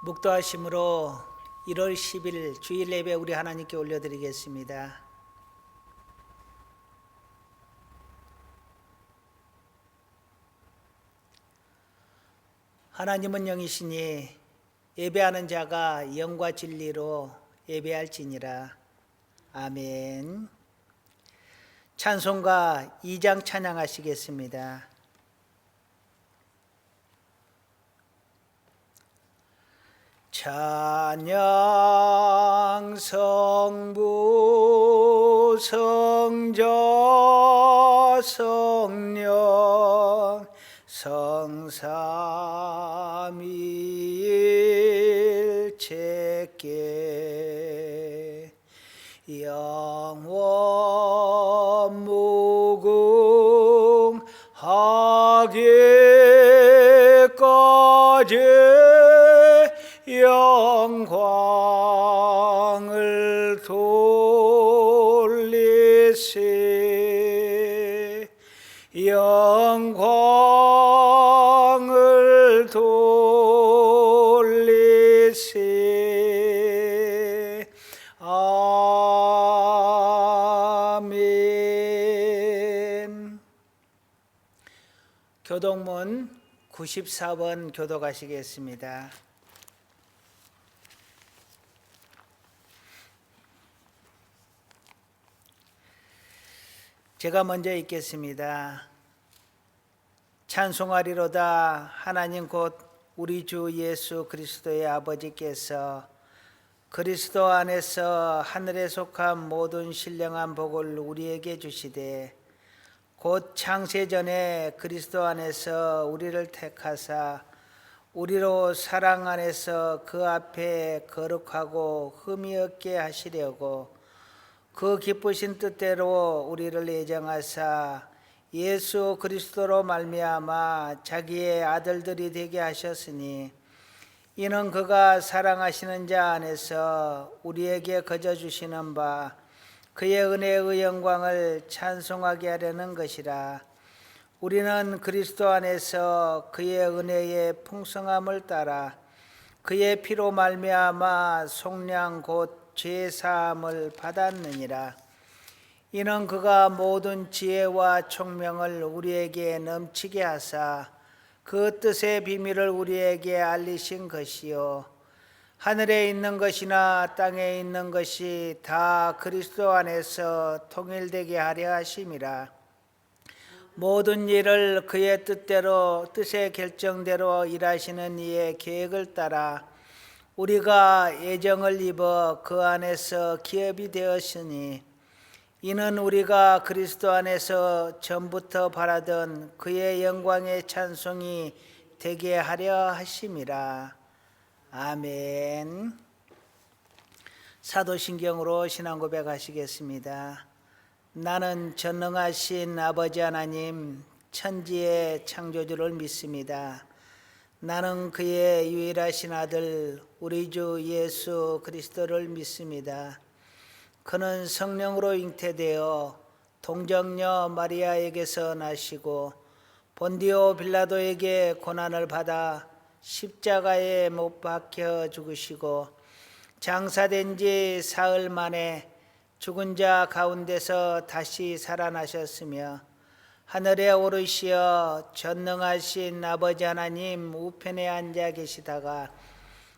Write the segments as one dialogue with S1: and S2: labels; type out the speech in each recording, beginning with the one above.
S1: 묵도하심으로 1월 10일 주일 예배 우리 하나님께 올려드리겠습니다. 하나님은 영이시니 예배하는 자가 영과 진리로 예배할지니라. 아멘. 찬송가 2장 찬양하시겠습니다. 찬양 성부 성자 성령 성삼위일체께 영원 무궁하게까지 영광을 돌리세 영광을 돌리세 아멘. 교동문 94번 교독하시겠습니다. 제가 먼저 읽겠습니다. 찬송하리로다. 하나님 곧 우리 주 예수 그리스도의 아버지께서 그리스도 안에서 하늘에 속한 모든 신령한 복을 우리에게 주시되 곧 창세전에 그리스도 안에서 우리를 택하사 우리로 사랑 안에서 그 앞에 거룩하고 흠이 없게 하시려고 그 기쁘신 뜻대로 우리를 예정하사 예수 그리스도로 말미암아 자기의 아들들이 되게 하셨으니 이는 그가 사랑하시는 자 안에서 우리에게 거저 주시는 바 그의 은혜의 영광을 찬송하게 하려는 것이라. 우리는 그리스도 안에서 그의 은혜의 풍성함을 따라 그의 피로 말미암아 속량 곧 죄 사함을 받았느니라. 이는 그가 모든 지혜와 총명을 우리에게 넘치게 하사 그 뜻의 비밀을 우리에게 알리신 것이요 하늘에 있는 것이나 땅에 있는 것이 다 그리스도 안에서 통일되게 하려 하심이라. 모든 일을 그의 뜻의 결정대로 일하시는 이의 계획을 따라 우리가 예정을 입어 그 안에서 기업이 되었으니 이는 우리가 그리스도 안에서 전부터 바라던 그의 영광의 찬송이 되게 하려 하심이라. 아멘. 사도신경으로 신앙 고백하시겠습니다. 나는 전능하신 아버지 하나님 천지의 창조주를 믿습니다. 나는 그의 유일하신 아들 우리 주 예수 그리스도를 믿습니다. 그는 성령으로 잉태되어 동정녀 마리아에게서 나시고 본디오 빌라도에게 고난을 받아 십자가에 못 박혀 죽으시고 장사된 지 사흘 만에 죽은 자 가운데서 다시 살아나셨으며 하늘에 오르시어 전능하신 아버지 하나님 우편에 앉아 계시다가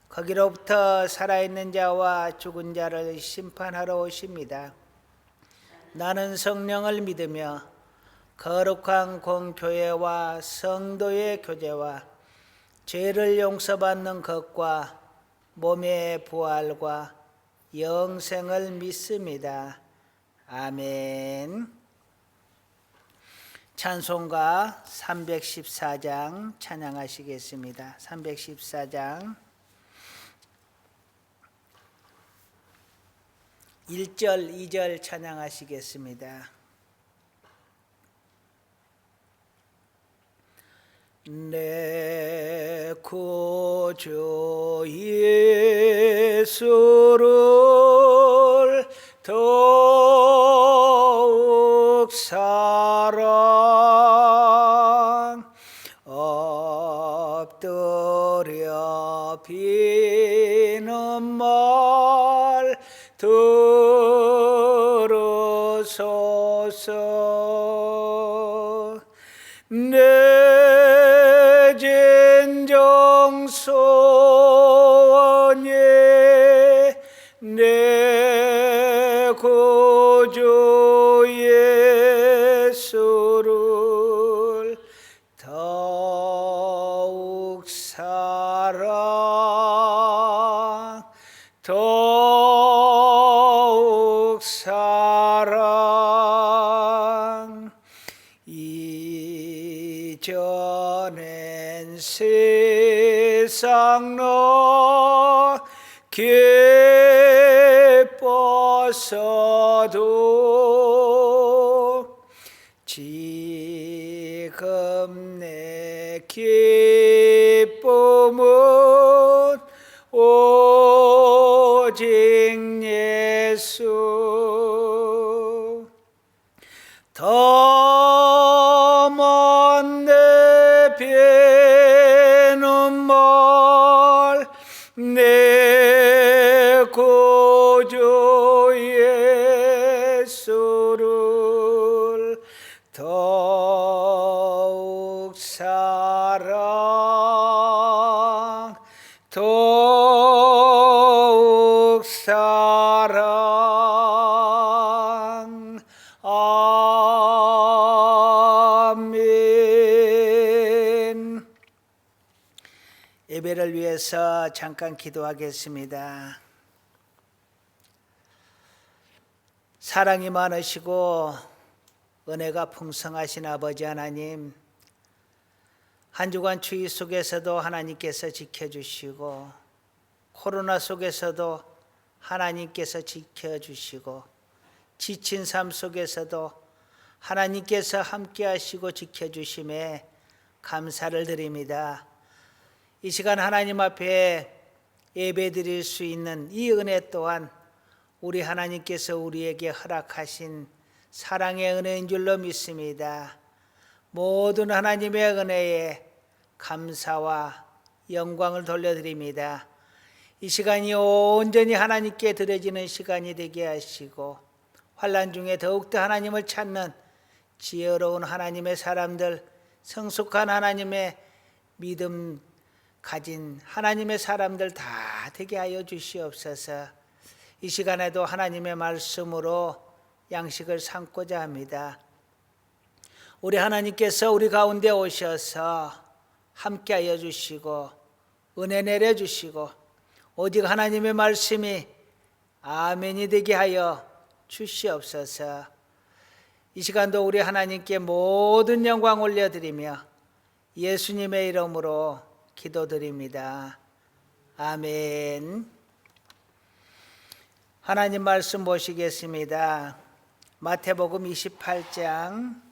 S1: 거기로부터 살아있는 자와 죽은 자를 심판하러 오십니다. 나는 성령을 믿으며 거룩한 공교회와 성도의 교제와 죄를 용서받는 것과 몸의 부활과 영생을 믿습니다. 아멘. 찬송가 314장 찬양하시겠습니다. 314장 1절 2절 찬양하시겠습니다. 내 구주 예수를 더욱 사랑 엎드려 비 내 진정 소원이 내 구주 예수를 더욱 사랑 이전엔 세상 너 기뻐서도 지금 내 기쁨은 오직 예수 더 먼 내 피눈물 내 구주 예수를 더욱 사랑 아멘. 예배를 위해서 잠깐 기도하겠습니다. 사랑이 많으시고 은혜가 풍성하신 아버지 하나님, 한 주간 추위 속에서도 하나님께서 지켜주시고 코로나 속에서도 하나님께서 지켜주시고 지친 삶 속에서도 하나님께서 함께하시고 지켜주심에 감사를 드립니다. 이 시간 하나님 앞에 예배드릴 수 있는 이 은혜 또한 우리 하나님께서 우리에게 허락하신 사랑의 은혜인 줄로 믿습니다. 모든 하나님의 은혜에 감사와 영광을 돌려드립니다. 이 시간이 온전히 하나님께 드려지는 시간이 되게 하시고 환난 중에 더욱더 하나님을 찾는 지혜로운 하나님의 사람들, 성숙한 하나님의 믿음 가진 하나님의 사람들 다 되게 하여 주시옵소서. 이 시간에도 하나님의 말씀으로 양식을 삼고자 합니다. 우리 하나님께서 우리 가운데 오셔서 함께하여 주시고 은혜 내려주시고 오직 하나님의 말씀이 아멘이 되게 하여 주시옵소서. 이 시간도 우리 하나님께 모든 영광 올려드리며 예수님의 이름으로 기도드립니다. 아멘. 하나님 말씀 보시겠습니다. 마태복음 28장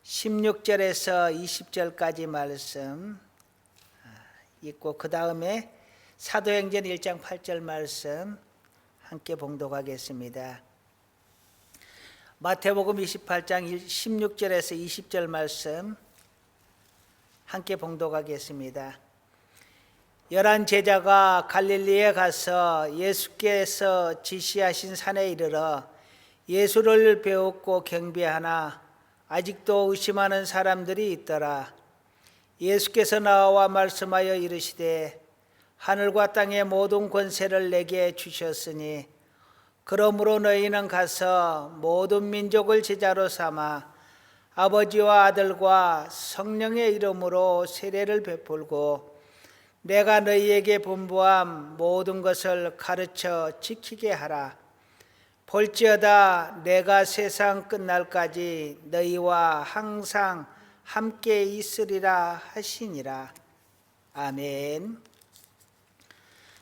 S1: 16절에서 20절까지 말씀 있고 그 다음에 사도행전 1장 8절 말씀 함께 봉독하겠습니다. 마태복음 28장 16절에서 20절 말씀 함께 봉독하겠습니다. 11 제자가 갈릴리에 가서 예수께서 지시하신 산에 이르러 예수를 배웠고 경배하나 아직도 의심하는 사람들이 있더라. 예수께서 나와 말씀하여 이르시되 하늘과 땅의 모든 권세를 내게 주셨으니 그러므로 너희는 가서 모든 민족을 제자로 삼아 아버지와 아들과 성령의 이름으로 세례를 베풀고 내가 너희에게 분부한 모든 것을 가르쳐 지키게 하라. 볼지어다 내가 세상 끝날까지 너희와 항상 함께 있으리라 하시니라. 아멘.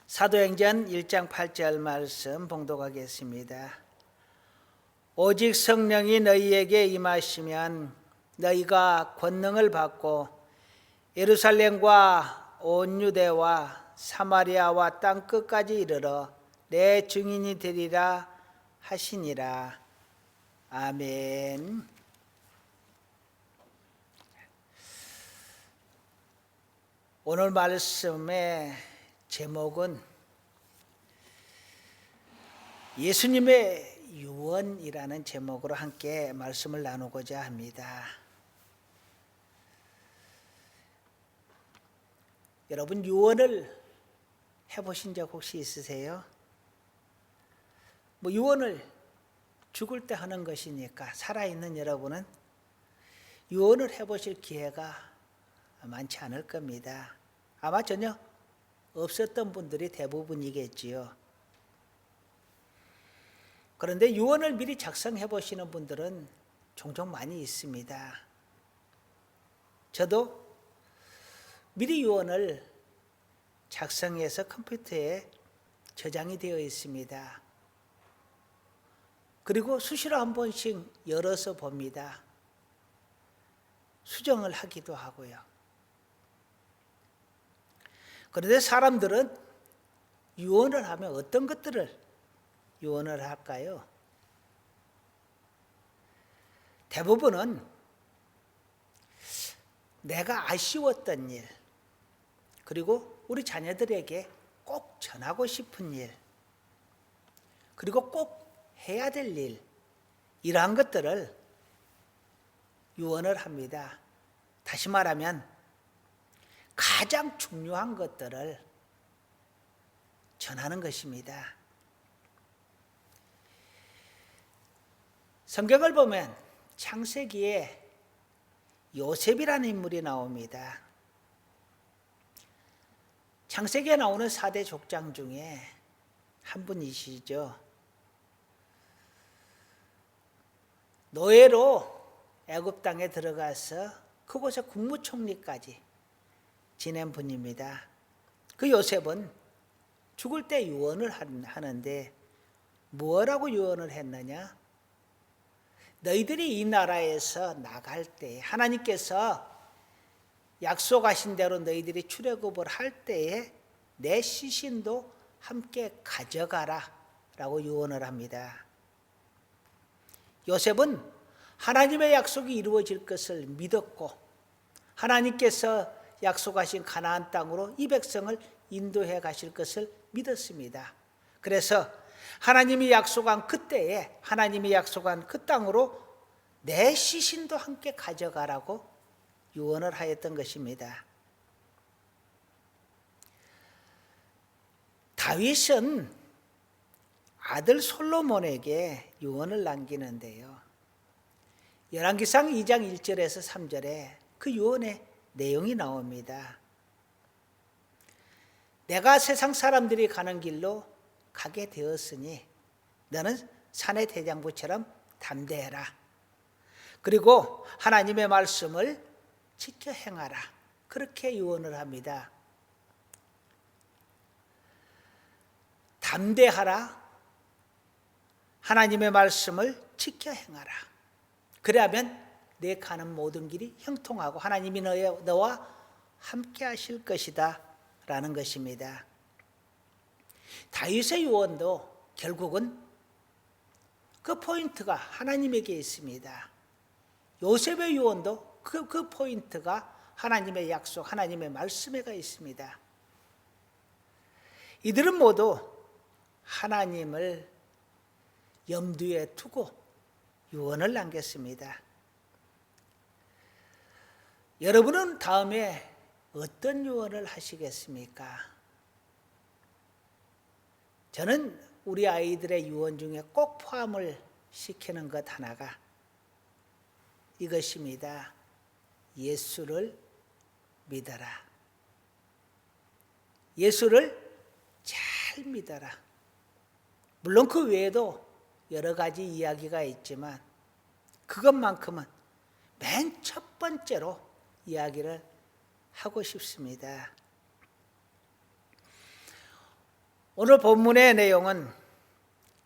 S1: 사도행전 1장 8절 말씀 봉독하겠습니다. 오직 성령이 너희에게 임하시면 너희가 권능을 받고 예루살렘과 온 유대와 사마리아와 땅 끝까지 이르러 내 증인이 되리라 하시니라. 아멘. 오늘 말씀의 제목은 예수님의 유언이라는 제목으로 함께 말씀을 나누고자 합니다. 여러분, 유언을 해보신 적 혹시 있으세요? 유언을 죽을 때 하는 것이니까 살아있는 여러분은 유언을 해보실 기회가 많지 않을 겁니다. 아마 전혀 없었던 분들이 대부분이겠지요. 그런데 유언을 미리 작성해 보시는 분들은 종종 많이 있습니다. 저도 미리 유언을 작성해서 컴퓨터에 저장이 되어 있습니다. 그리고 수시로 한 번씩 열어서 봅니다. 수정을 하기도 하고요. 그런데 사람들은 유언을 하면 어떤 것들을 유언을 할까요? 대부분은 내가 아쉬웠던 일, 그리고 우리 자녀들에게 꼭 전하고 싶은 일, 그리고 꼭 해야 될 일, 이러한 것들을 유언을 합니다. 다시 말하면 가장 중요한 것들을 전하는 것입니다. 성경을 보면 창세기에 요셉이라는 인물이 나옵니다. 창세기에 나오는 4대 족장 중에 한 분이시죠. 노예로 애굽 땅에 들어가서 그곳에 국무총리까지 지낸 분입니다. 그 요셉은 죽을 때 유언을 하는데 뭐라고 유언을 했느냐? 너희들이 이 나라에서 나갈 때 하나님께서 약속하신 대로 너희들이 출애굽을 할 때에 내 시신도 함께 가져가라 라고 유언을 합니다. 요셉은 하나님의 약속이 이루어질 것을 믿었고 하나님께서 약속하신 가나안 땅으로 이 백성을 인도해 가실 것을 믿었습니다. 그래서 하나님이 약속한 그때에 하나님이 약속한 그 땅으로 내 시신도 함께 가져가라고 유언을 하였던 것입니다. 다윗은 아들 솔로몬에게 유언을 남기는데요. 열왕기상 2장 1절에서 3절에 그 유언의 내용이 나옵니다. 내가 세상 사람들이 가는 길로 가게 되었으니 너는 산의 대장부처럼 담대해라. 그리고 하나님의 말씀을 지켜 행하라. 그렇게 유언을 합니다. 담대하라. 하나님의 말씀을 지켜 행하라. 그래야면 내 가는 모든 길이 형통하고 하나님이 너와 함께 하실 것이다 라는 것입니다. 다윗의 유언도 결국은 그 포인트가 하나님에게 있습니다. 요셉의 유언도 그 포인트가 하나님의 약속, 하나님의 말씀에가 있습니다. 이들은 모두 하나님을 염두에 두고 유언을 남겼습니다. 여러분은 다음에 어떤 유언을 하시겠습니까? 저는 우리 아이들의 유언 중에 꼭 포함을 시키는 것 하나가 이것입니다. 예수를 믿어라. 예수를 잘 믿어라. 물론 그 외에도 여러 가지 이야기가 있지만 그것만큼은 맨 첫 번째로 이야기를 하고 싶습니다. 오늘 본문의 내용은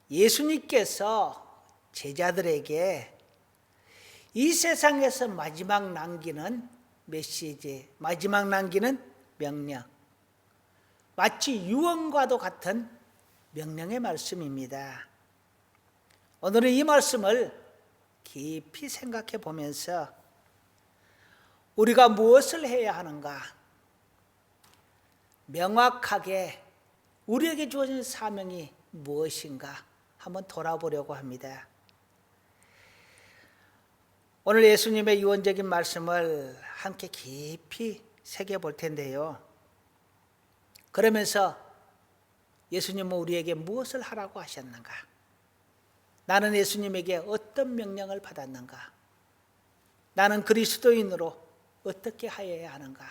S1: 예수님께서 제자들에게 이 세상에서 마지막 남기는 메시지, 마지막 남기는 명령, 마치 유언과도 같은 명령의 말씀입니다. 오늘은 이 말씀을 깊이 생각해 보면서 우리가 무엇을 해야 하는가, 명확하게 우리에게 주어진 사명이 무엇인가 한번 돌아보려고 합니다. 오늘 예수님의 유언적인 말씀을 함께 깊이 새겨볼 텐데요. 그러면서 예수님은 우리에게 무엇을 하라고 하셨는가? 나는 예수님에게 어떤 명령을 받았는가? 나는 그리스도인으로 어떻게 하여야 하는가?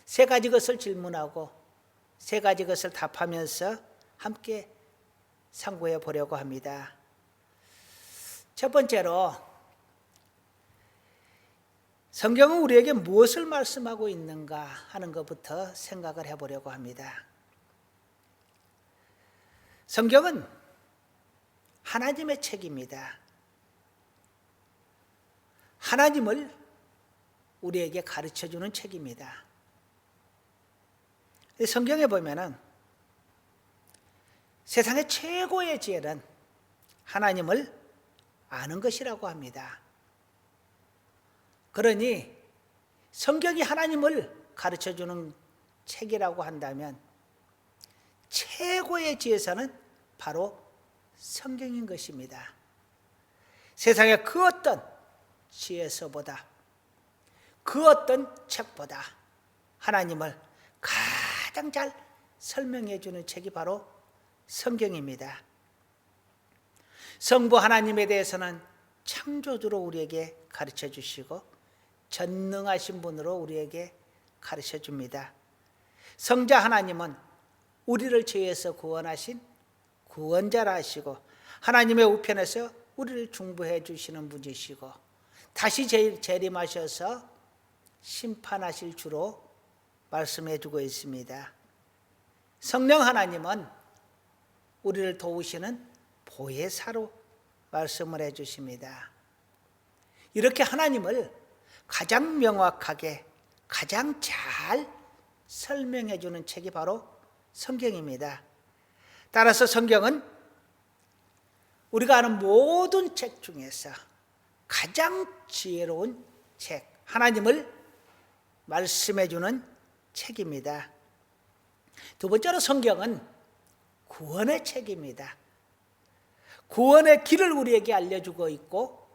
S1: 세 가지 것을 질문하고 세 가지 것을 답하면서 함께 상고해 보려고 합니다. 첫 번째로 성경은 우리에게 무엇을 말씀하고 있는가 하는 것부터 생각을 해보려고 합니다. 성경은 하나님의 책입니다. 하나님을 우리에게 가르쳐주는 책입니다. 성경에 보면은 세상의 최고의 지혜는 하나님을 아는 것이라고 합니다. 그러니 성경이 하나님을 가르쳐주는 책이라고 한다면 최고의 지혜서는 바로 성경인 것입니다. 세상의 그 어떤 지혜서보다 그 어떤 책보다 하나님을 가장 잘 설명해 주는 책이 바로 성경입니다. 성부 하나님에 대해서는 창조주로 우리에게 가르쳐 주시고 전능하신 분으로 우리에게 가르쳐 줍니다. 성자 하나님은 우리를 죄에서 구원하신 구원자라 하시고 하나님의 우편에서 우리를 중보해 주시는 분이시고 다시 재림하셔서 심판하실 주로 말씀해 주고 있습니다. 성령 하나님은 우리를 도우시는 보혜사로 말씀을 해 주십니다. 이렇게 하나님을 가장 명확하게 가장 잘 설명해 주는 책이 바로 성경입니다. 따라서 성경은 우리가 아는 모든 책 중에서 가장 지혜로운 책, 하나님을 말씀해 주는 책입니다. 두 번째로 성경은 구원의 책입니다. 구원의 길을 우리에게 알려주고 있고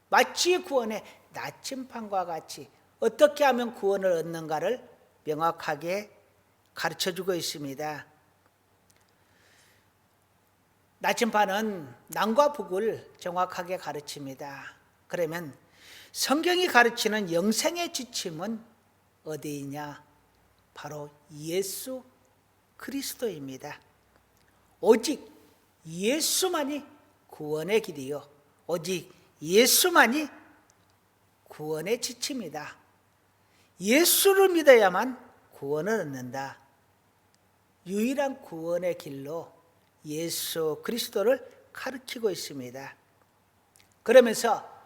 S1: 마치 구원의 나침판과 같이 어떻게 하면 구원을 얻는가를 명확하게 가르쳐주고 있습니다. 나침판은 남과 북을 정확하게 가르칩니다. 그러면 성경이 가르치는 영생의 지침은 어디이냐? 바로 예수 그리스도입니다. 오직 예수만이 구원의 길이요, 오직 예수만이 구원의 지침이다. 예수를 믿어야만 구원을 얻는다. 유일한 구원의 길로 예수 그리스도를 가르치고 있습니다. 그러면서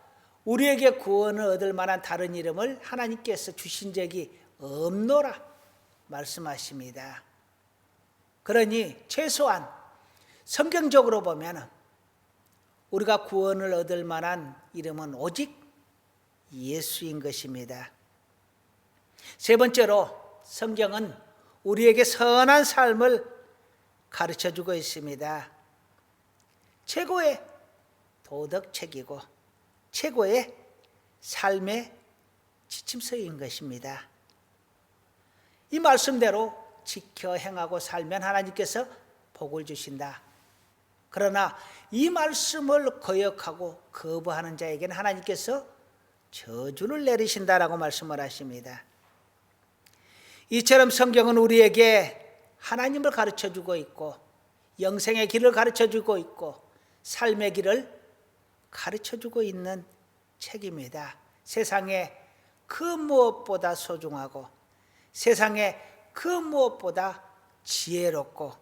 S1: 우리에게 구원을 얻을 만한 다른 이름을 하나님께서 주신 적이 없노라 말씀하십니다. 그러니 최소한 성경적으로 보면 우리가 구원을 얻을 만한 이름은 오직 예수인 것입니다. 세 번째로 성경은 우리에게 선한 삶을 가르쳐주고 있습니다. 최고의 도덕책이고 최고의 삶의 지침서인 것입니다. 이 말씀대로 지켜 행하고 살면 하나님께서 복을 주신다. 그러나 이 말씀을 거역하고 거부하는 자에게는 하나님께서 저주를 내리신다라고 말씀을 하십니다. 이처럼 성경은 우리에게 하나님을 가르쳐주고 있고 영생의 길을 가르쳐주고 있고 삶의 길을 가르쳐주고 있는 책입니다. 세상에 그 무엇보다 소중하고 세상에 그 무엇보다 지혜롭고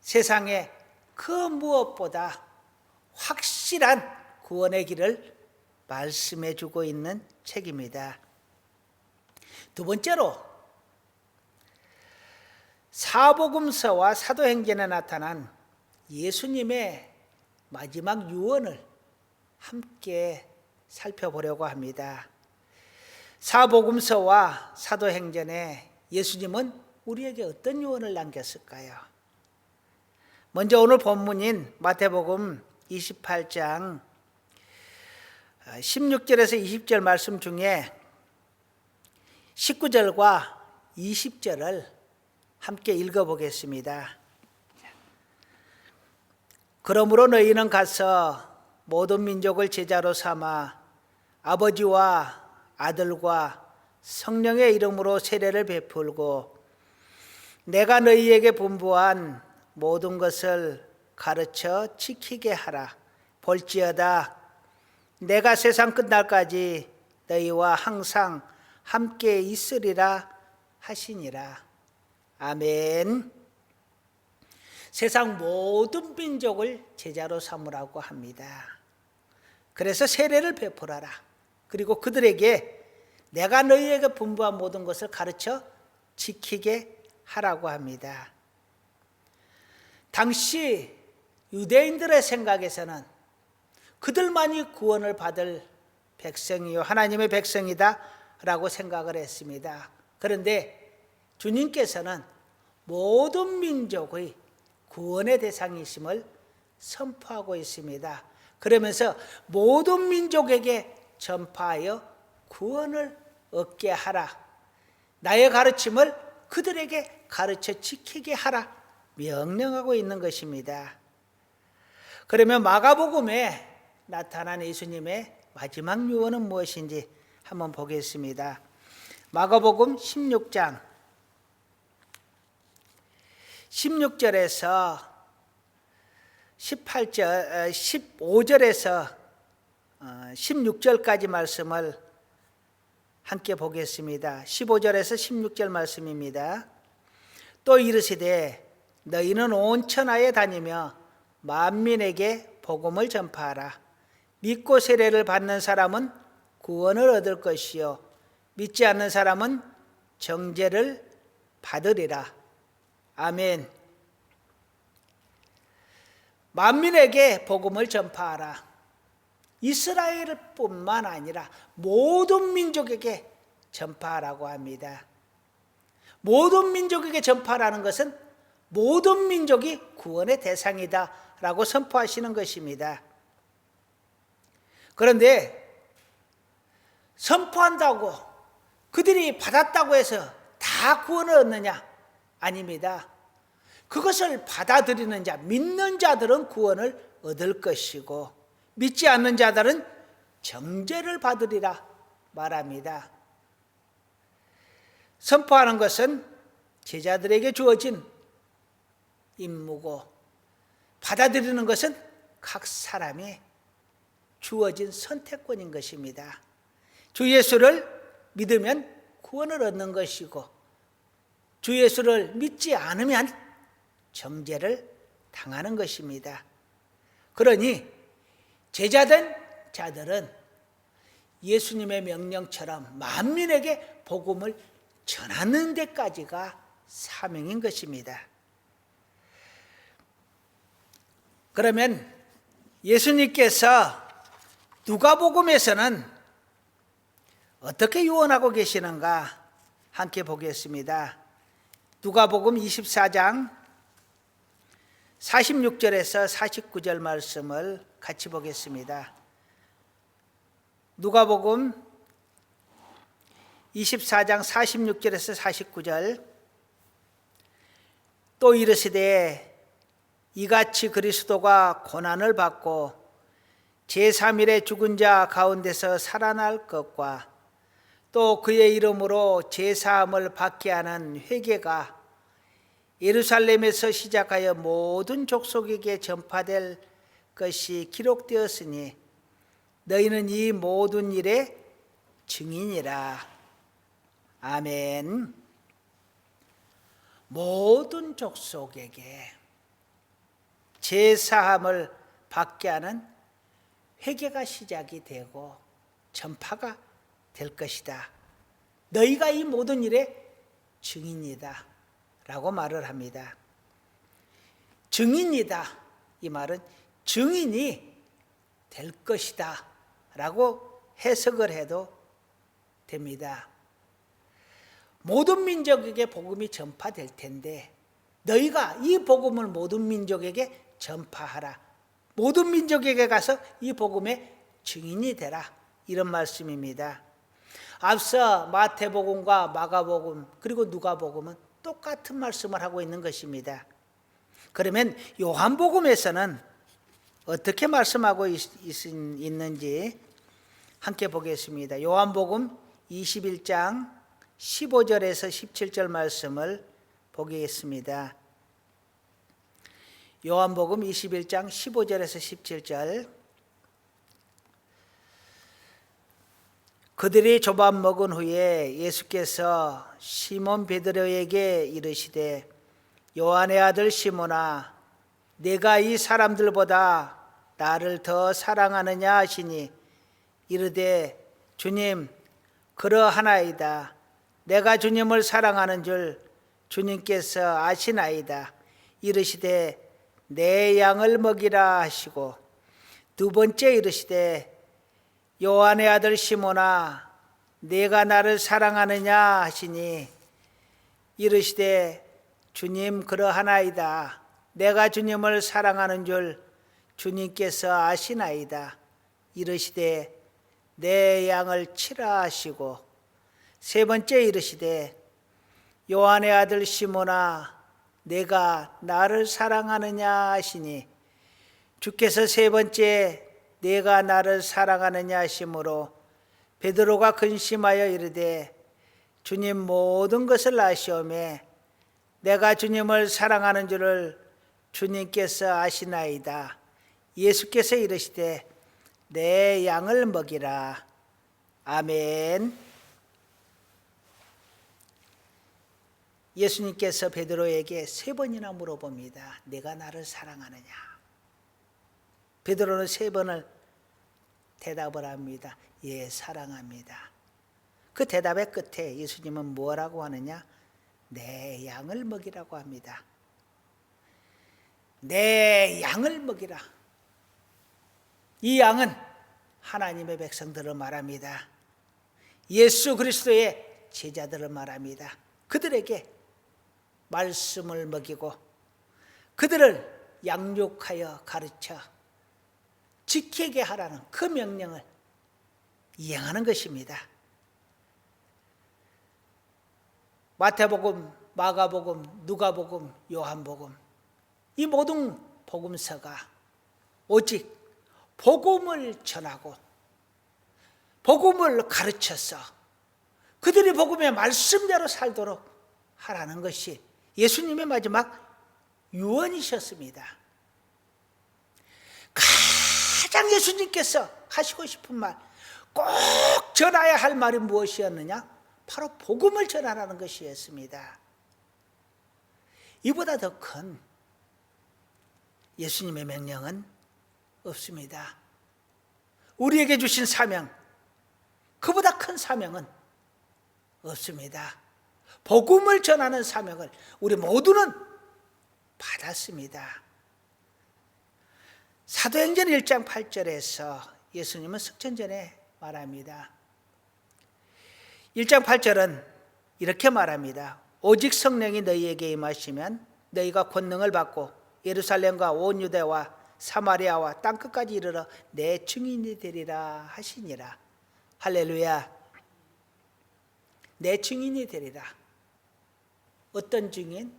S1: 세상에 그 무엇보다 확실한 구원의 길을 말씀해 주고 있는 책입니다. 두 번째로 사복음서와 사도행전에 나타난 예수님의 마지막 유언을 함께 살펴보려고 합니다. 사복음서와 사도행전에 예수님은 우리에게 어떤 유언을 남겼을까요? 먼저 오늘 본문인 마태복음 28장 16절에서 20절 말씀 중에 19절과 20절을 함께 읽어보겠습니다. 그러므로 너희는 가서 모든 민족을 제자로 삼아 아버지와 아들과 성령의 이름으로 세례를 베풀고 내가 너희에게 분부한 모든 것을 가르쳐 지키게 하라. 볼지어다 내가 세상 끝날까지 너희와 항상 함께 있으리라 하시니라. 아멘. 세상 모든 민족을 제자로 삼으라고 합니다. 그래서 세례를 베풀어라. 그리고 그들에게 내가 너희에게 분부한 모든 것을 가르쳐 지키게 하라고 합니다. 당시 유대인들의 생각에서는 그들만이 구원을 받을 백성이요 하나님의 백성이다 라고 생각을 했습니다. 그런데 주님께서는 모든 민족의 구원의 대상이심을 선포하고 있습니다. 그러면서 모든 민족에게 전파하여 구원을 얻게 하라. 나의 가르침을 그들에게 가르쳐 지키게 하라 명령하고 있는 것입니다. 그러면 마가복음에 나타난 예수님의 마지막 유언은 무엇인지 한번 보겠습니다. 마가복음 16장 16절에서 18절, 15절에서 16절까지 말씀을 함께 보겠습니다. 15절에서 16절 말씀입니다. 또 이르시되 너희는 온 천하에 다니며 만민에게 복음을 전파하라. 믿고 세례를 받는 사람은 구원을 얻을 것이요 믿지 않는 사람은 정죄를 받으리라. 아멘. 만민에게 복음을 전파하라. 이스라엘뿐만 아니라 모든 민족에게 전파하라고 합니다. 모든 민족에게 전파하라는 것은 모든 민족이 구원의 대상이다 라고 선포하시는 것입니다. 그런데 선포한다고 그들이 받았다고 해서 다 구원을 얻느냐? 아닙니다. 그것을 받아들이는 자, 믿는 자들은 구원을 얻을 것이고 믿지 않는 자들은 정죄를 받으리라 말합니다. 선포하는 것은 제자들에게 주어진 임무고 받아들이는 것은 각 사람이 주어진 선택권인 것입니다. 주 예수를 믿으면 구원을 얻는 것이고 주 예수를 믿지 않으면 정죄를 당하는 것입니다. 그러니 제자된 자들은 예수님의 명령처럼 만민에게 복음을 전하는 데까지가 사명인 것입니다. 그러면 예수님께서 누가복음에서는 어떻게 유언하고 계시는가 함께 보겠습니다. 누가복음 24장 46절에서 49절 말씀을 같이 보겠습니다. 누가복음 24장 46절에서 49절. 또 이르시되 이같이 그리스도가 고난을 받고 제3일에 죽은 자 가운데서 살아날 것과 또 그의 이름으로 제사함을 받게 하는 회개가 예루살렘에서 시작하여 모든 족속에게 전파될 것이 기록되었으니 너희는 이 모든 일의 증인이라. 아멘. 모든 족속에게 제사함을 받게 하는 회개가 시작이 되고 전파가 될 것이다. 너희가 이 모든 일의 증인이다 라고 말을 합니다. 증인이다, 이 말은 증인이 될 것이다 라고 해석을 해도 됩니다. 모든 민족에게 복음이 전파될 텐데 너희가 이 복음을 모든 민족에게 전파하라. 모든 민족에게 가서 이 복음의 증인이 되라. 이런 말씀입니다. 앞서 마태복음과 마가복음 그리고 누가복음은 똑같은 말씀을 하고 있는 것입니다. 그러면 요한복음에서는 어떻게 말씀하고 있는지 함께 보겠습니다. 요한복음 21장 15절에서 17절 말씀을 보겠습니다. 요한복음 21장 15절에서 17절. 그들이 조밥 먹은 후에 예수께서 시몬 베드로에게 이르시되 요한의 아들 시몬아 내가 이 사람들보다 나를 더 사랑하느냐 하시니 이르되 주님 그러하나이다. 내가 주님을 사랑하는 줄 주님께서 아시나이다. 이르시되 내 양을 먹이라 하시고 두 번째 이르시되 요한의 아들 시몬아 내가 나를 사랑하느냐 하시니 이르시되 주님 그러하나이다. 내가 주님을 사랑하는 줄 주님께서 아시나이다. 이르시되 내 양을 치라 하시고 세 번째 이르시되 요한의 아들 시몬아 내가 나를 사랑하느냐 하시니 주께서 세 번째 내가 나를 사랑하느냐 하심으로 베드로가 근심하여 이르되 주님 모든 것을 아시오매 내가 주님을 사랑하는 줄을 주님께서 아시나이다. 예수께서 이르시되 내 양을 먹이라. 아멘. 예수님께서 베드로에게 세 번이나 물어봅니다. 내가 나를 사랑하느냐? 베드로는 세 번을 대답을 합니다. 예, 사랑합니다. 그 대답의 끝에 예수님은 뭐라고 하느냐? 내 양을 먹이라고 합니다. 내 양을 먹이라. 이 양은 하나님의 백성들을 말합니다. 예수 그리스도의 제자들을 말합니다. 그들에게 말씀을 먹이고 그들을 양육하여 가르쳐 지키게 하라는 그 명령을 이행하는 것입니다. 마태복음, 마가복음, 누가복음, 요한복음 이 모든 복음서가 오직 복음을 전하고 복음을 가르쳐서 그들이 복음의 말씀대로 살도록 하라는 것이 예수님의 마지막 유언이셨습니다. 가장 예수님께서 하시고 싶은 말, 꼭 전해야 할 말이 무엇이었느냐? 바로 복음을 전하라는 것이었습니다. 이보다 더 큰 예수님의 명령은 없습니다. 우리에게 주신 사명, 그보다 큰 사명은 없습니다. 복음을 전하는 사명을 우리 모두는 받았습니다. 사도행전 1장 8절에서 예수님은 승천전에 말합니다. 1장 8절은 이렇게 말합니다. 오직 성령이 너희에게 임하시면 너희가 권능을 받고 예루살렘과 온 유대와 사마리아와 땅끝까지 이르러 내 증인이 되리라 하시니라. 할렐루야. 내 증인이 되리라. 어떤 증인?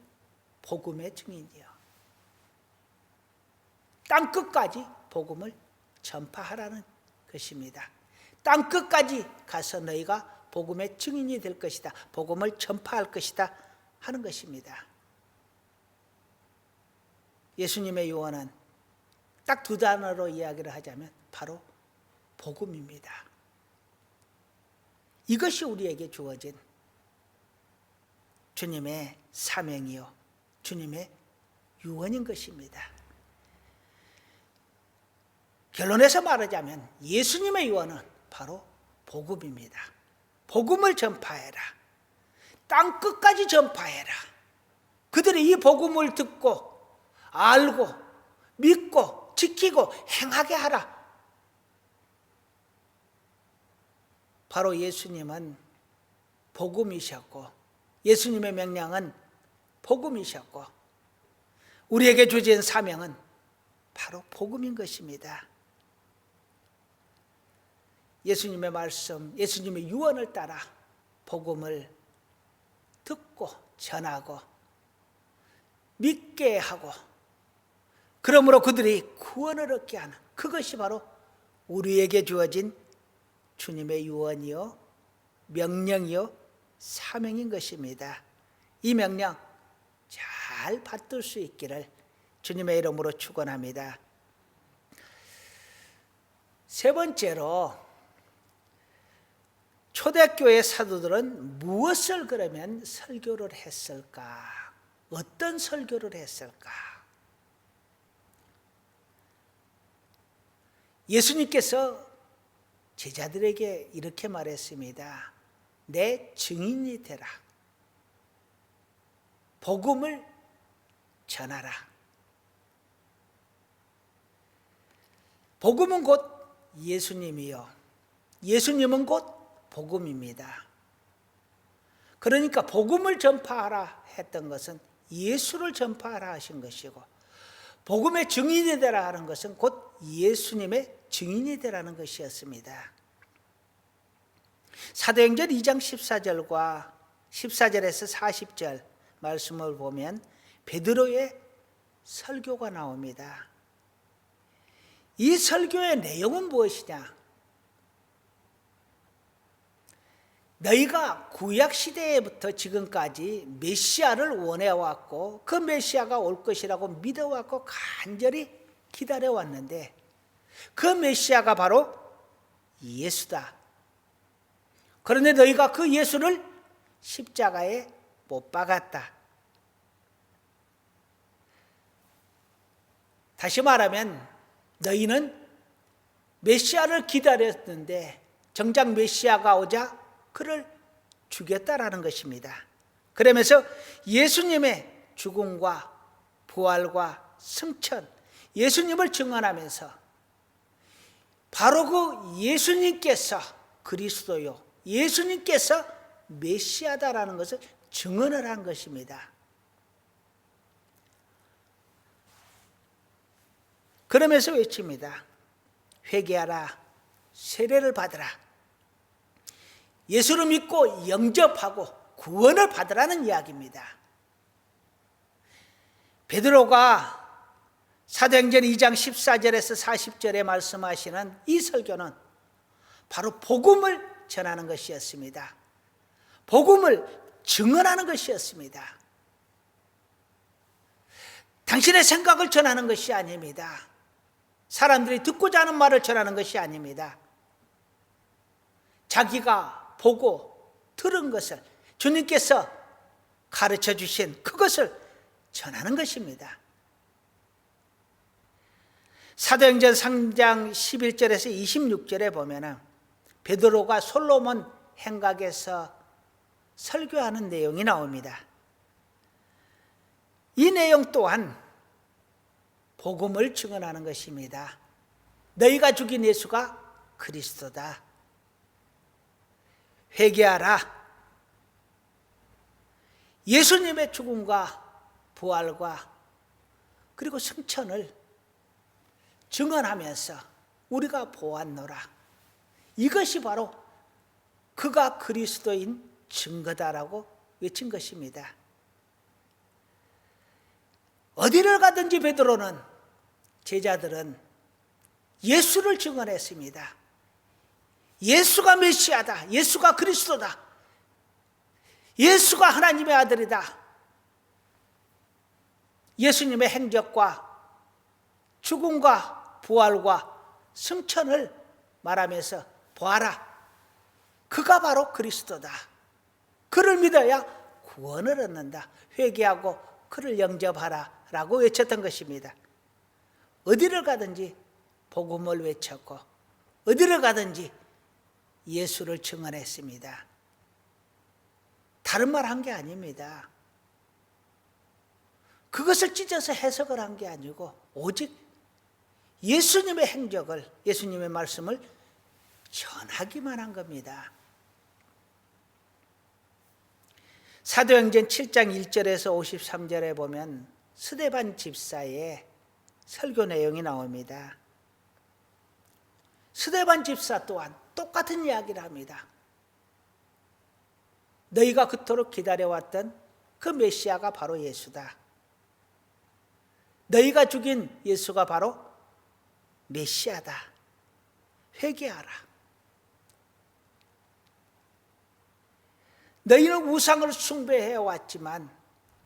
S1: 복음의 증인이요. 땅끝까지 복음을 전파하라는 것입니다. 땅끝까지 가서 너희가 복음의 증인이 될 것이다. 복음을 전파할 것이다 하는 것입니다. 예수님의 유언은 딱 두 단어로 이야기를 하자면 바로 복음입니다. 이것이 우리에게 주어진 주님의 사명이요 주님의 유언인 것입니다. 결론에서 말하자면 예수님의 유언은 바로 복음입니다. 복음을 전파해라. 땅끝까지 전파해라. 그들이 이 복음을 듣고 알고 믿고 지키고 행하게 하라. 바로 예수님은 복음이셨고 예수님의 명령은 복음이셨고 우리에게 주어진 사명은 바로 복음인 것입니다. 예수님의 말씀, 예수님의 유언을 따라 복음을 듣고 전하고 믿게 하고, 그러므로 그들이 구원을 얻게 하는, 그것이 바로 우리에게 주어진 주님의 유언이요 명령이요 사명인 것입니다. 이 명령 잘 받들 수 있기를 주님의 이름으로 축원합니다. 세 번째로, 초대교회 사도들은 무엇을 그러면 설교를 했을까? 어떤 설교를 했을까? 예수님께서 제자들에게 이렇게 말했습니다. 내 증인이 되라. 복음을 전하라. 복음은 곧 예수님이요, 예수님은 곧 복음입니다. 그러니까 복음을 전파하라 했던 것은 예수를 전파하라 하신 것이고, 복음의 증인이 되라 하는 것은 곧 예수님의 증인이 되라는 것이었습니다. 사도행전 2장 14절과 14절에서 40절 말씀을 보면 베드로의 설교가 나옵니다. 이 설교의 내용은 무엇이냐? 너희가 구약시대부터 지금까지 메시아를 원해왔고 그 메시아가 올 것이라고 믿어왔고 간절히 기다려왔는데, 그 메시아가 바로 예수다. 그런데 너희가 그 예수를 십자가에 못 박았다. 다시 말하면 너희는 메시아를 기다렸는데 정작 메시아가 오자 그를 죽였다라는 것입니다. 그러면서 예수님의 죽음과 부활과 승천, 예수님을 증언하면서 바로 그 예수님께서 그리스도요, 예수님께서 메시아다라는 것을 증언을 한 것입니다. 그러면서 외칩니다. 회개하라, 세례를 받으라. 예수를 믿고 영접하고 구원을 받으라는 이야기입니다. 베드로가 사도행전 2장 14절에서 40절에 말씀하시는 이 설교는 바로 복음을 전하는 것이었습니다. 복음을 증언하는 것이었습니다. 당신의 생각을 전하는 것이 아닙니다. 사람들이 듣고자 하는 말을 전하는 것이 아닙니다. 자기가 보고 들은 것을, 주님께서 가르쳐 주신 그것을 전하는 것입니다. 사도행전 3장 11절에서 26절에 보면 베드로가 솔로몬 행각에서 설교하는 내용이 나옵니다. 이 내용 또한 복음을 증언하는 것입니다. 너희가 죽인 예수가 그리스도다. 회개하라. 예수님의 죽음과 부활과 그리고 승천을 증언하면서 우리가 보았노라. 이것이 바로 그가 그리스도인 증거다라고 외친 것입니다. 어디를 가든지 베드로는, 제자들은 예수를 증언했습니다. 예수가 메시아다. 예수가 그리스도다. 예수가 하나님의 아들이다. 예수님의 행적과 죽음과 부활과 승천을 말하면서 보아라. 그가 바로 그리스도다. 그를 믿어야 구원을 얻는다. 회개하고 그를 영접하라 라고 외쳤던 것입니다. 어디를 가든지 복음을 외쳤고 어디를 가든지 예수를 증언했습니다. 다른 말 한 게 아닙니다. 그것을 찢어서 해석을 한 게 아니고 오직 예수님의 행적을, 예수님의 말씀을 전하기만 한 겁니다. 사도행전 7장 1절에서 53절에 보면 스데반 집사의 설교 내용이 나옵니다. 스데반 집사 또한 똑같은 이야기를 합니다. 너희가 그토록 기다려왔던 그 메시아가 바로 예수다. 너희가 죽인 예수가 바로 메시아다. 회개하라. 너희는 우상을 숭배해 왔지만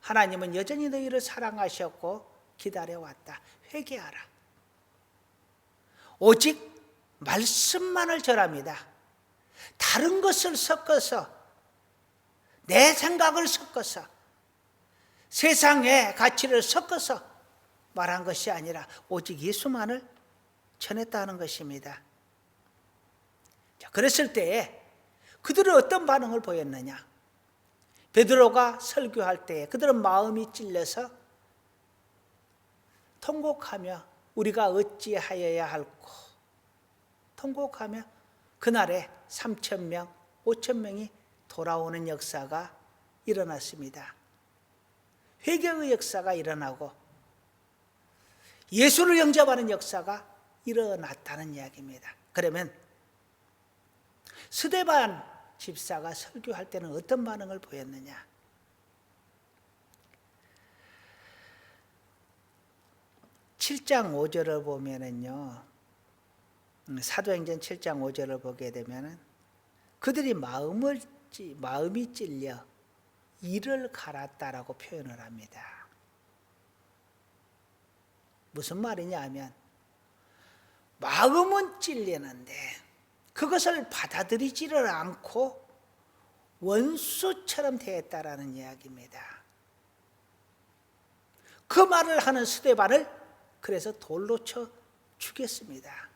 S1: 하나님은 여전히 너희를 사랑하셨고 기다려왔다. 회개하라. 오직 말씀만을 전합니다. 다른 것을 섞어서, 내 생각을 섞어서, 세상의 가치를 섞어서 말한 것이 아니라 오직 예수만을 전했다는 것입니다. 자, 그랬을 때에 그들은 어떤 반응을 보였느냐? 베드로가 설교할 때에 그들은 마음이 찔려서 통곡하며 우리가 어찌하여야 할꼬 통곡하며 그날에 3,000명, 5,000명이 돌아오는 역사가 일어났습니다. 회개의 역사가 일어나고 예수를 영접하는 역사가 일어났다는 이야기입니다. 그러면 스데반 집사가 설교할 때는 어떤 반응을 보였느냐? (7장 5절을) 보면은요, 사도행전 7장 5절을 보게 되면은 그들이 마음이 찔려 이를 갈았다라고 표현을 합니다. 무슨 말이냐 하면 마음은 찔리는데 그것을 받아들이지를 않고 원수처럼 대했다라는 이야기입니다. 그 말을 하는 스데반을 그래서 돌로 쳐 죽였습니다.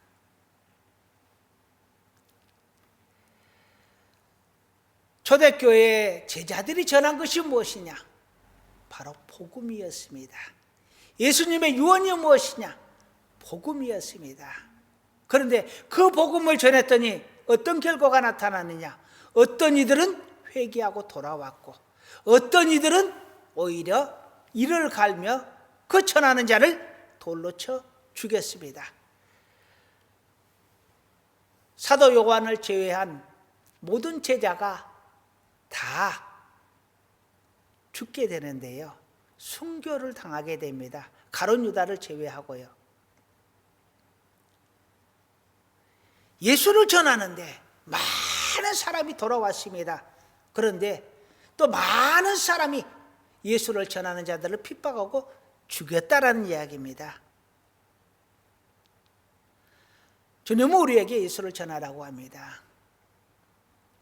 S1: 초대교회의 제자들이 전한 것이 무엇이냐? 바로 복음이었습니다. 예수님의 유언이 무엇이냐? 복음이었습니다. 그런데 그 복음을 전했더니 어떤 결과가 나타나느냐? 어떤 이들은 회개하고 돌아왔고 어떤 이들은 오히려 이를 갈며 그 전하는 자를 돌로 쳐 죽였습니다. 사도 요한을 제외한 모든 제자가 다 죽게 되는데요, 순교를 당하게 됩니다. 가룟 유다를 제외하고요. 예수를 전하는데 많은 사람이 돌아왔습니다. 그런데 또 많은 사람이 예수를 전하는 자들을 핍박하고 죽였다라는 이야기입니다. 주님은 우리에게 예수를 전하라고 합니다.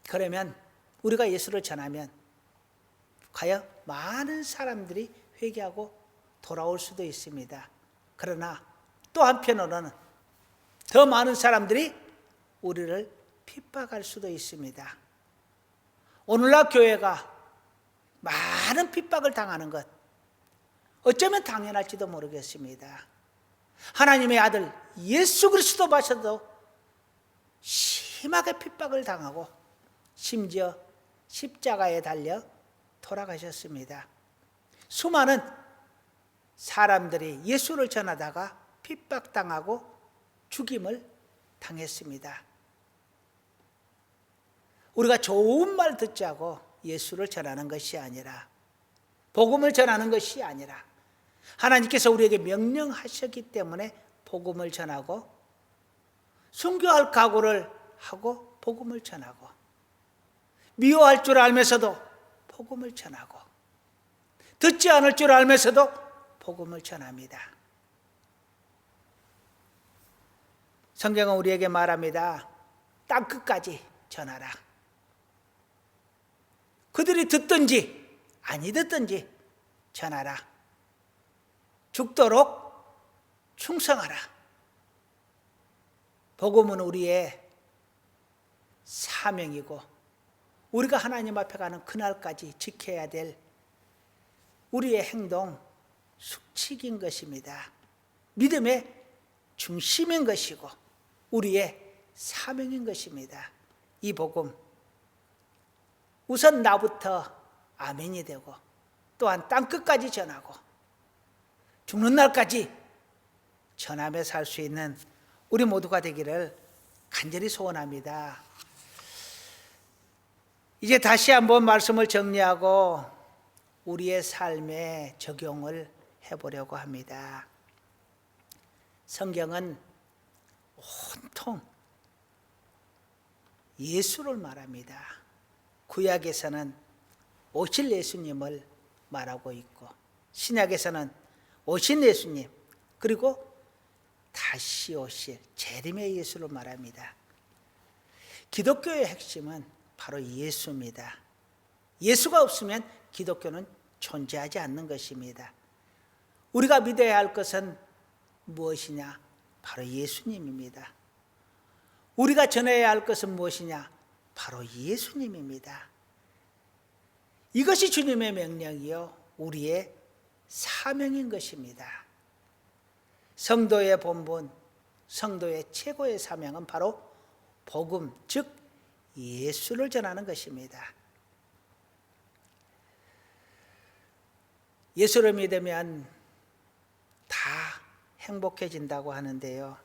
S1: 그러면 우리가 예수를 전하면 과연 많은 사람들이 회개하고 돌아올 수도 있습니다. 그러나 또 한편으로는 더 많은 사람들이 우리를 핍박할 수도 있습니다. 오늘날 교회가 많은 핍박을 당하는 것, 어쩌면 당연할지도 모르겠습니다. 하나님의 아들 예수 그리스도마저도 심하게 핍박을 당하고 심지어 십자가에 달려 돌아가셨습니다. 수많은 사람들이 예수를 전하다가 핍박당하고 죽임을 당했습니다. 우리가 좋은 말 듣자고 예수를 전하는 것이 아니라, 복음을 전하는 것이 아니라 하나님께서 우리에게 명령하셨기 때문에 복음을 전하고 순교할 각오를 하고 복음을 전하고 미워할 줄 알면서도 복음을 전하고 듣지 않을 줄 알면서도 복음을 전합니다. 성경은 우리에게 말합니다. 땅끝까지 전하라. 그들이 듣든지 아니 듣든지 전하라. 죽도록 충성하라. 복음은 우리의 사명이고 우리가 하나님 앞에 가는 그날까지 지켜야 될 우리의 행동 숙칙인 것입니다. 믿음의 중심인 것이고 우리의 사명인 것입니다. 이 복음, 우선 나부터 아멘이 되고 또한 땅끝까지 전하고 죽는 날까지 전함에 살 수 있는 우리 모두가 되기를 간절히 소원합니다. 이제 다시 한번 말씀을 정리하고 우리의 삶에 적용을 해보려고 합니다. 성경은 온통 예수를 말합니다. 구약에서는 오실 예수님을 말하고 있고 신약에서는 오신 예수님 그리고 다시 오실 재림의 예수를 말합니다. 기독교의 핵심은 바로 예수입니다. 예수가 없으면 기독교는 존재하지 않는 것입니다. 우리가 믿어야 할 것은 무엇이냐? 바로 예수님입니다. 우리가 전해야 할 것은 무엇이냐? 바로 예수님입니다. 이것이 주님의 명령이요 우리의 사명인 것입니다. 성도의 본분, 성도의 최고의 사명은 바로 복음, 즉 예수를 전하는 것입니다. 예수를 믿으면 다 행복해진다고 하는데요.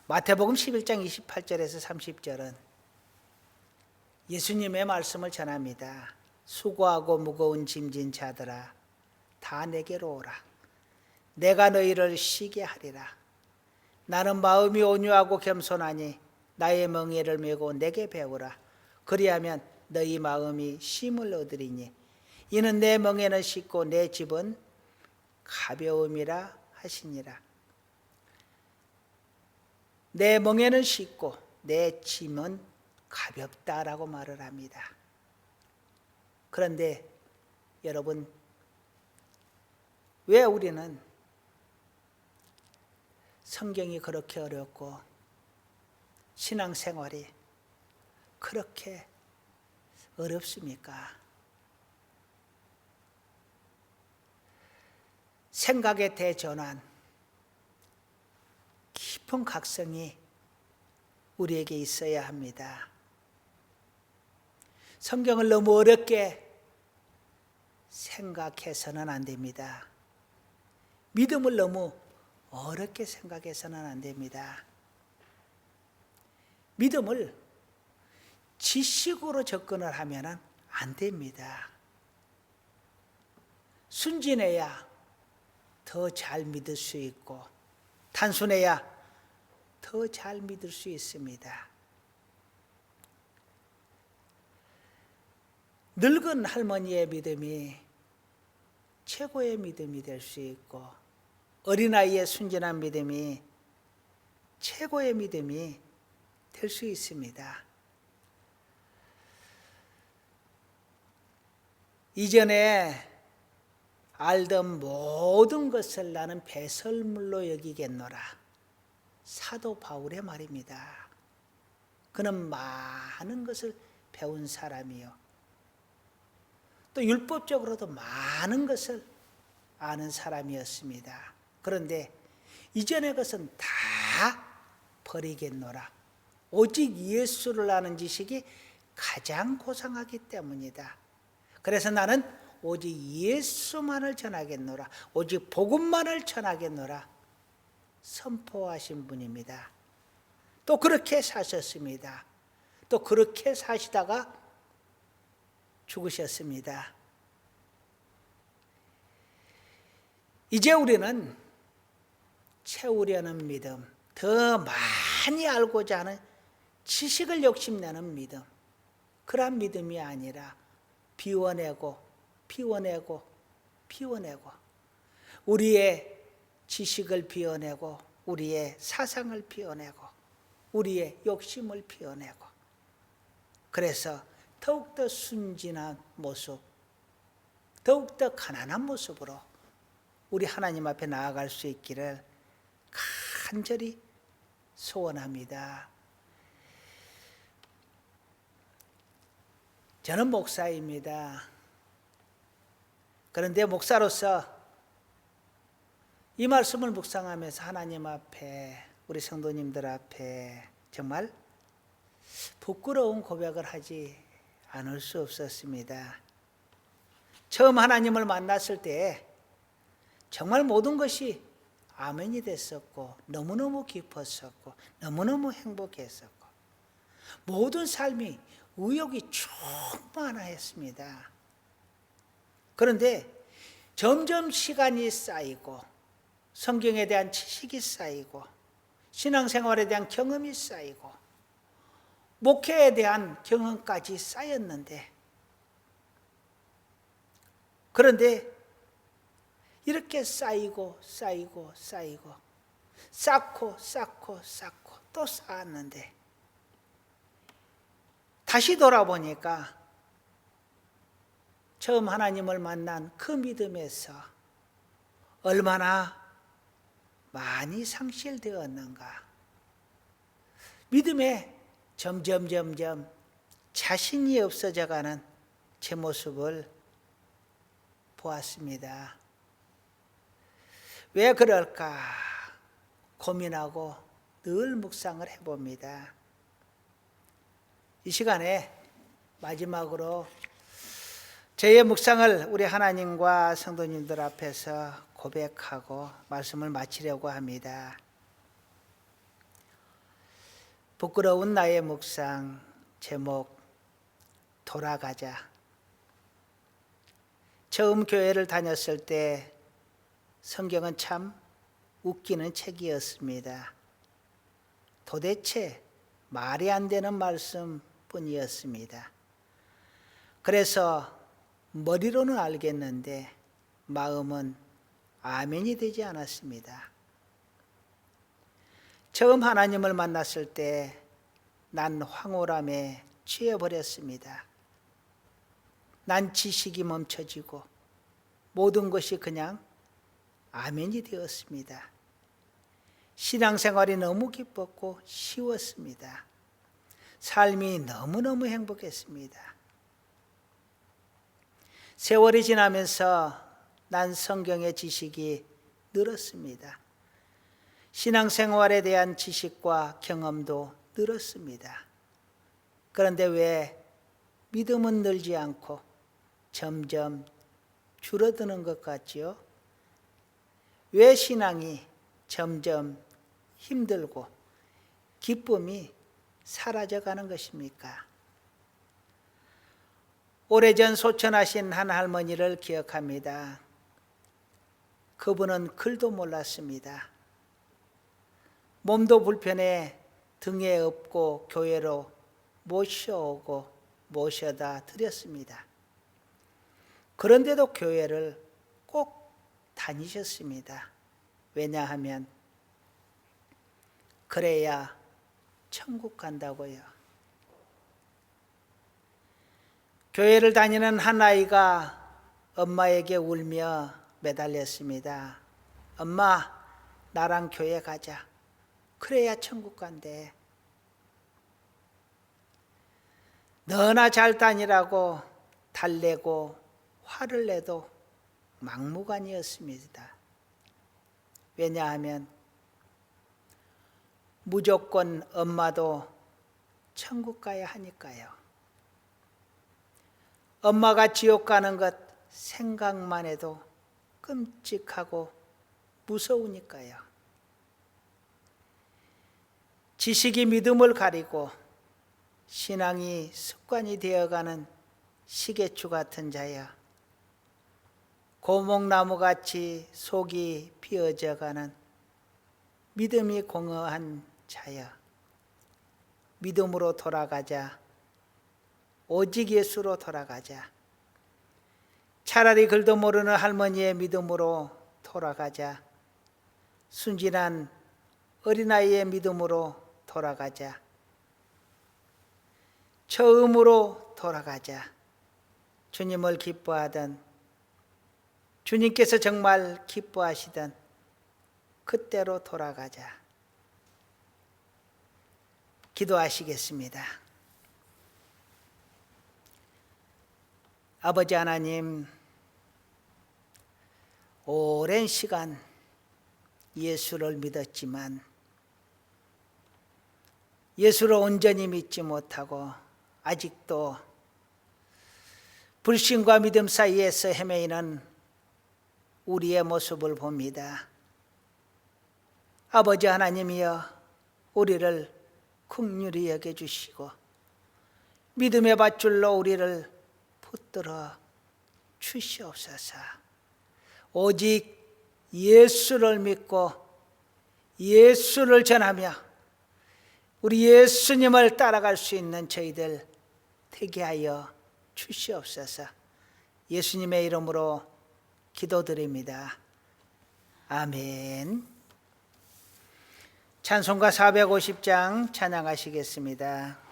S1: 마태복음 11장 28절에서 30절은 예수님의 말씀을 전합니다. 수고하고 무거운 짐진 자들아 다 내게로 오라. 내가 너희를 쉬게 하리라. 나는 마음이 온유하고 겸손하니 나의 멍에를 메고 내게 배우라. 그리하면 너희 마음이 쉼을 얻으리니 이는 내 멍에는 쉽고 내 집은 가벼움이라 하시니라. 내 멍에는 쉽고 내 짐은 가볍다라고 말을 합니다. 그런데 여러분, 왜 우리는 성경이 그렇게 어렵고 신앙생활이 그렇게 어렵습니까? 생각의 대전환, 깊은 각성이 우리에게 있어야 합니다. 성경을 너무 어렵게 생각해서는 안 됩니다. 믿음을 너무 어렵게 생각해서는 안 됩니다. 믿음을 지식으로 접근을 하면 안 됩니다. 순진해야 더 잘 믿을 수 있고 단순해야 더 잘 믿을 수 있습니다. 늙은 할머니의 믿음이 최고의 믿음이 될 수 있고 어린아이의 순진한 믿음이 최고의 믿음이 될 수 있습니다. 이전에 알던 모든 것을 나는 배설물로 여기겠노라. 사도 바울의 말입니다. 그는 많은 것을 배운 사람이요. 또 율법적으로도 많은 것을 아는 사람이었습니다. 그런데 이전의 것은 다 버리겠노라. 오직 예수를 아는 지식이 가장 고상하기 때문이다. 그래서 나는 오직 예수만을 전하겠노라. 오직 복음만을 전하겠노라. 선포하신 분입니다. 또 그렇게 사셨습니다. 또 그렇게 사시다가 죽으셨습니다. 이제 우리는 채우려는 믿음, 더 많이 알고자 하는 지식을 욕심내는 믿음, 그런 믿음이 아니라 비워내고 우리의 지식을 비워내고 우리의 사상을 비워내고 우리의 욕심을 비워내고 그래서 더욱더 순진한 모습, 더욱더 가난한 모습으로 우리 하나님 앞에 나아갈 수 있기를 간절히 소원합니다. 저는 목사입니다. 그런데 목사로서 이 말씀을 묵상하면서 하나님 앞에 우리 성도님들 앞에 정말 부끄러운 고백을 하지 않을 수 없었습니다. 처음 하나님을 만났을 때 정말 모든 것이 아멘이 됐었고 너무너무 기뻤었고 너무너무 행복했었고 모든 삶이 의욕이 충만했습니다. 그런데 점점 시간이 쌓이고 성경에 대한 지식이 쌓이고 신앙생활에 대한 경험이 쌓이고 목회에 대한 경험까지 쌓였는데, 그런데 이렇게 쌓이고 쌓이고 쌓이고 쌓고 쌓고 쌓고 또 쌓았는데 다시 돌아보니까 처음 하나님을 만난 그 믿음에서 얼마나 많이 상실되었는가. 믿음에 점점 자신이 없어져가는 제 모습을 보았습니다. 왜 그럴까 고민하고 늘 묵상을 해봅니다. 이 시간에 마지막으로 저의 묵상을 우리 하나님과 성도님들 앞에서 고백하고 말씀을 마치려고 합니다. 부끄러운 나의 묵상, 제목 돌아가자. 처음 교회를 다녔을 때 성경은 참 웃기는 책이었습니다. 도대체 말이 안 되는 말씀뿐이었습니다. 그래서 머리로는 알겠는데 마음은 아멘이 되지 않았습니다. 처음 하나님을 만났을 때 난 황홀함에 취해버렸습니다. 난 지식이 멈춰지고 모든 것이 그냥 아멘이 되었습니다. 신앙생활이 너무 기뻤고 쉬웠습니다. 삶이 너무너무 행복했습니다. 세월이 지나면서 난 성경의 지식이 늘었습니다. 신앙생활에 대한 지식과 경험도 늘었습니다. 그런데 왜 믿음은 늘지 않고 점점 줄어드는 것 같지요? 왜 신앙이 점점 힘들고 기쁨이 사라져가는 것입니까? 오래전 소천하신 한 할머니를 기억합니다. 그분은 글도 몰랐습니다. 몸도 불편해 등에 업고 교회로 모셔오고 모셔다 드렸습니다. 그런데도 교회를 꼭 다니셨습니다. 왜냐하면 그래야 천국 간다고요. 교회를 다니는 한 아이가 엄마에게 울며 매달렸습니다. 엄마, 나랑 교회 가자. 그래야 천국 간대. 너나 잘 다니라고 달래고 화를 내도 막무가내였습니다. 왜냐하면 무조건 엄마도 천국 가야 하니까요. 엄마가 지옥 가는 것 생각만 해도 끔찍하고 무서우니까요. 지식이 믿음을 가리고 신앙이 습관이 되어가는 시계추 같은 자여, 고목나무같이 속이 비어져가는 믿음이 공허한 자여, 믿음으로 돌아가자. 오직 예수로 돌아가자. 차라리 글도 모르는 할머니의 믿음으로 돌아가자. 순진한 어린아이의 믿음으로 돌아가자. 처음으로 돌아가자. 주님을 기뻐하던, 주님께서 정말 기뻐하시던 그때로 돌아가자. 기도하시겠습니다. 아버지 하나님, 오랜 시간 예수를 믿었지만 예수를 온전히 믿지 못하고 아직도 불신과 믿음 사이에서 헤매이는 우리의 모습을 봅니다. 아버지 하나님이여, 우리를 긍휼히 여겨주시고 믿음의 밧줄로 우리를 붙들어 주시옵소서. 오직 예수를 믿고 예수를 전하며 우리 예수님을 따라갈 수 있는 저희들 되게 하여 주시옵소서. 예수님의 이름으로 기도드립니다. 아멘. 찬송가 450장 찬양하시겠습니다.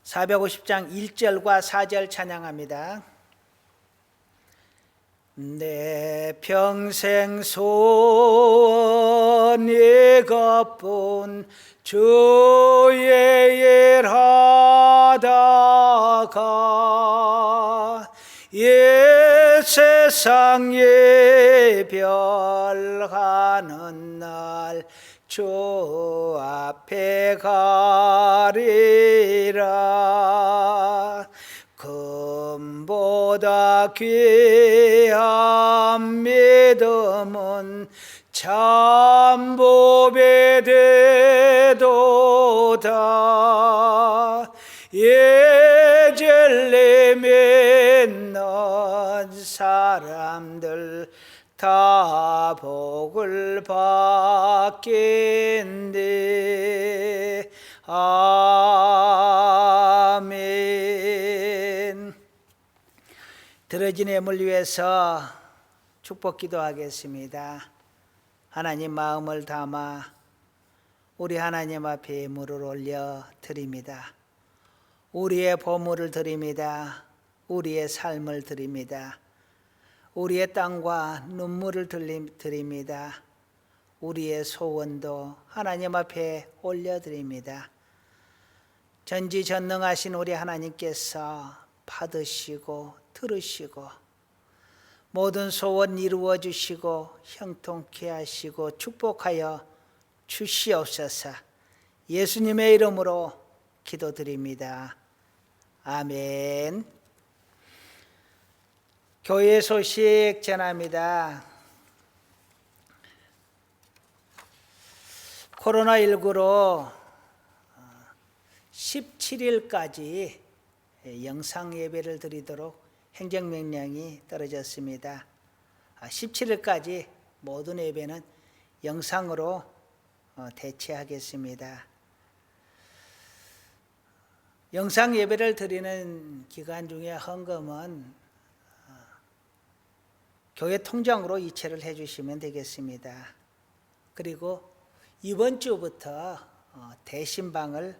S1: (450장) 1절과 4절 찬양합니다. 내 평생 소원 이것뿐 주의 일하다가 세상 예별하는 날 주 앞에 가리라. 금보다 귀한 믿음은 참복이 되도다. 예절리 믿는 사람들 다 복을 받긴데. 아멘. 들어진 예물 위해서 축복 기도하겠습니다. 하나님 마음을 담아 우리 하나님 앞에 예물을 올려 드립니다. 우리의 보물을 드립니다. 우리의 삶을 드립니다. 우리의 땀과 눈물을 드립니다. 우리의 소원도 하나님 앞에 올려드립니다. 전지전능하신 우리 하나님께서 받으시고 들으시고 모든 소원 이루어 주시고 형통케 하시고 축복하여 주시옵소서. 예수님의 이름으로 기도드립니다. 아멘. 교회 소식 전합니다. 코로나19로 17일까지 영상 예배를 드리도록 행정명령이 떨어졌습니다. 17일까지 모든 예배는 영상으로 대체하겠습니다. 영상 예배를 드리는 기간 중에 헌금은 교회 통장으로 이체를 해주시면 되겠습니다. 그리고 이번 주부터 대신방을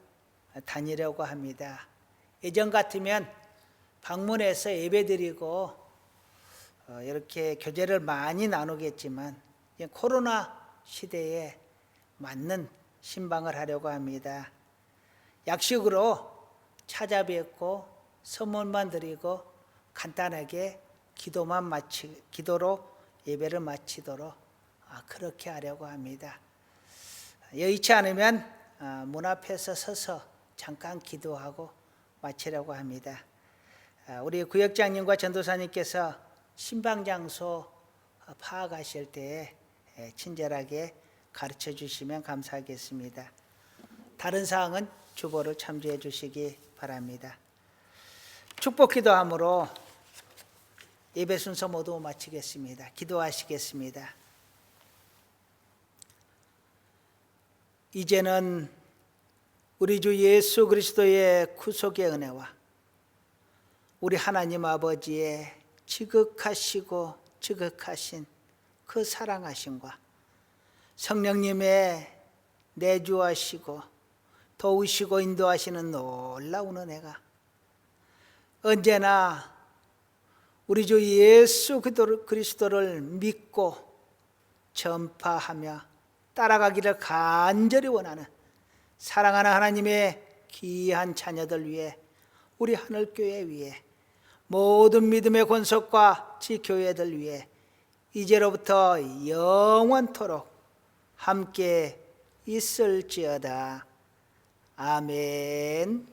S1: 다니려고 합니다. 예전 같으면 방문해서 예배드리고 이렇게 교제를 많이 나누겠지만 코로나 시대에 맞는 신방을 하려고 합니다. 약식으로 찾아뵙고 선물만 드리고 간단하게 기도로 예배를 마치도록 그렇게 하려고 합니다. 여의치 않으면 문 앞에서 서서 잠깐 기도하고 마치려고 합니다. 우리 구역장님과 전도사님께서 신방 장소 파악하실 때 친절하게 가르쳐 주시면 감사하겠습니다. 다른 사항은 주보를 참조해 주시기 바랍니다. 축복 기도함으로 예배 순서 모두 마치겠습니다. 기도하시겠습니다. 이제는 우리 주 예수 그리스도의 구속의 은혜와 우리 하나님 아버지의 지극하시고 지극하신 그 사랑하심과 성령님의 내주하시고 도우시고 인도하시는 놀라운 은혜가 언제나 우리 주 예수 그리스도를 믿고 전파하며 따라가기를 간절히 원하는 사랑하는 하나님의 귀한 자녀들 위해 우리 하늘교회 위해 모든 믿음의 권속과 지교회들 위해 이제로부터 영원토록 함께 있을지어다. 아멘.